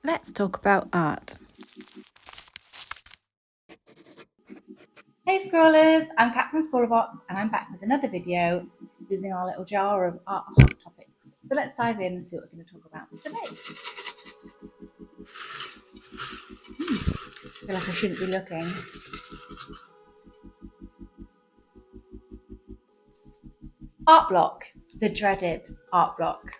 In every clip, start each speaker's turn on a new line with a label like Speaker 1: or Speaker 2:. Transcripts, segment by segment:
Speaker 1: Let's talk about art.
Speaker 2: Hey Scrawlers, I'm Kat from Scrawlrbox and I'm back with another video using our little jar of art hot topics. So let's dive in and see what we're going to talk about today. I feel like I shouldn't be looking. Artblock, the dreaded Artblock.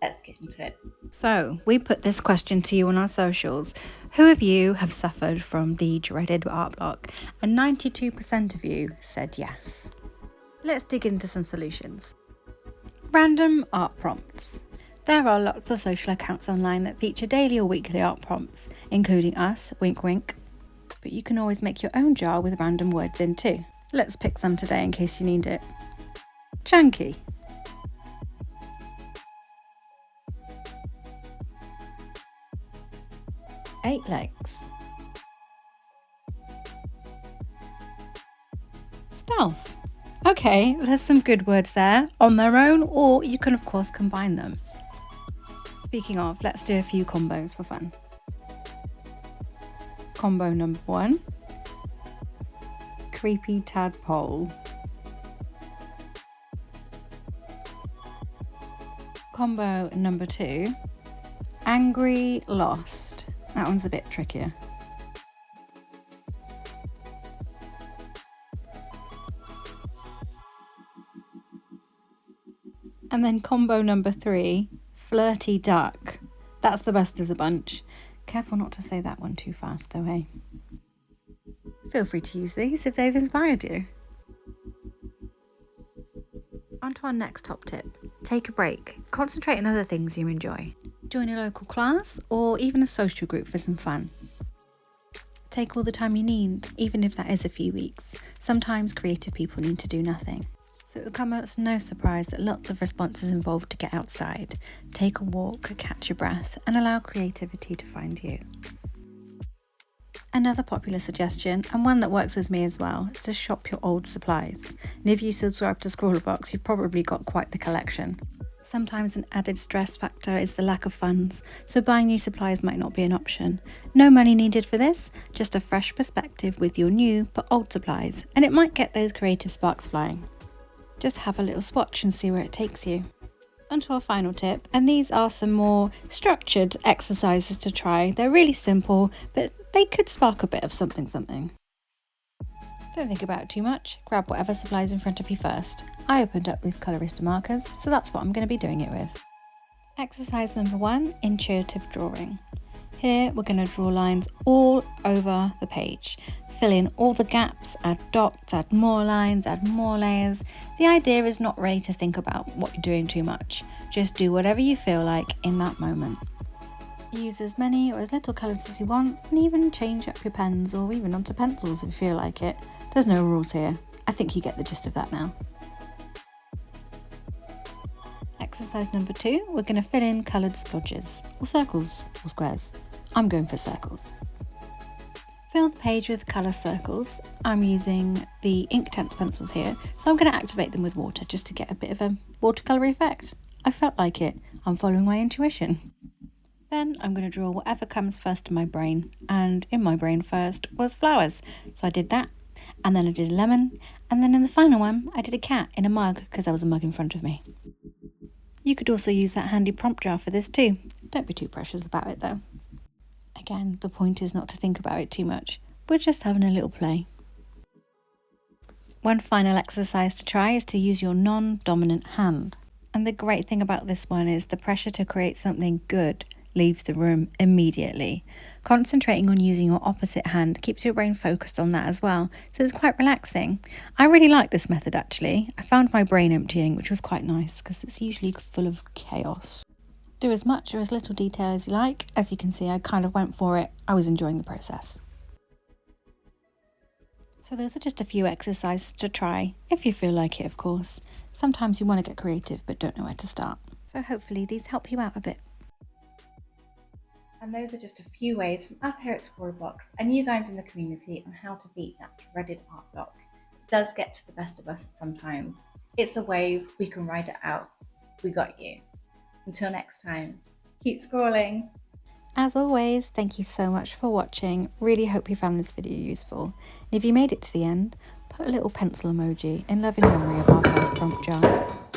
Speaker 2: Let's get into it.
Speaker 1: So, we put this question to you on our socials. Who of you have suffered from the dreaded art block? And 92% of you said yes. Let's dig into some solutions. Random art prompts. There are lots of social accounts online that feature daily or weekly art prompts, including us, wink wink. But you can always make your own jar with random words in too. Let's pick some today in case you need it. Chunky. Eight legs. Stealth. Okay, there's some good words there on their own, or you can of course combine them. Speaking of, let's do a few combos for fun. Combo number 1. Creepy tadpole. Combo number 2. Angry lost. That one's a bit trickier. And then combo number 3, flirty duck. That's the best of the bunch. Careful not to say that one too fast though, hey? Feel free to use these if they've inspired you. On to our next top tip. Take a break. Concentrate on other things you enjoy. Join a local class or even a social group for some fun. Take all the time you need, even if that is a few weeks. Sometimes creative people need to do nothing. So it will come as no surprise that lots of responses involve to get outside, take a walk, catch your breath, and allow creativity to find you. Another popular suggestion, and one that works with me as well, is to shop your old supplies. And if you subscribe to Scrawlrbox, you've probably got quite the collection. Sometimes an added stress factor is the lack of funds, so buying new supplies might not be an option. No money needed for this, just a fresh perspective with your new but old supplies, and it might get those creative sparks flying. Just have a little swatch and see where it takes you. On to our final tip, and these are some more structured exercises to try. They're really simple, but they could spark a bit of something. Don't think about it too much, grab whatever supplies in front of you first. I opened up these Colorista markers, so that's what I'm going to be doing it with. Exercise number 1, intuitive drawing. Here we're going to draw lines all over the page. Fill in all the gaps, add dots, add more lines, add more layers. The idea is not really to think about what you're doing too much. Just do whatever you feel like in that moment. Use as many or as little colours as you want, and even change up your pens or even onto pencils if you feel like it. There's no rules here. I think you get the gist of that now. Exercise number 2, we're going to fill in coloured splodges, or circles, or squares. I'm going for circles. Fill the page with colour circles. I'm using the Inktense pencils here, so I'm going to activate them with water just to get a bit of a watercolour effect. I felt like it. I'm following my intuition. Then I'm going to draw whatever comes first to my brain, and in my brain first was flowers. So I did that, and then I did a lemon, and then in the final one I did a cat in a mug because there was a mug in front of me. You could also use that handy prompt jar for this too. Don't be too precious about it though. Again, the point is not to think about it too much. We're just having a little play. One final exercise to try is to use your non-dominant hand. And the great thing about this one is the pressure to create something good leaves the room immediately. Concentrating on using your opposite hand keeps your brain focused on that as well, so it's quite relaxing. I really like this method actually. I found my brain emptying, which was quite nice because it's usually full of chaos. Do as much or as little detail as you like. As you can see, I kind of went for it. I was enjoying the process. So those are just a few exercises to try, if you feel like it of course. Sometimes you want to get creative but don't know where to start. So hopefully these help you out a bit.
Speaker 2: And those are just a few ways from us here at Scrawlrbox and you guys in the community on how to beat that dreaded art block. It does get to the best of us sometimes. It's a wave, we can ride it out. We got you. Until next time, keep scrolling.
Speaker 1: As always, thank you so much for watching. Really hope you found this video useful. And if you made it to the end, put a little pencil emoji in loving memory of our first prompt jar.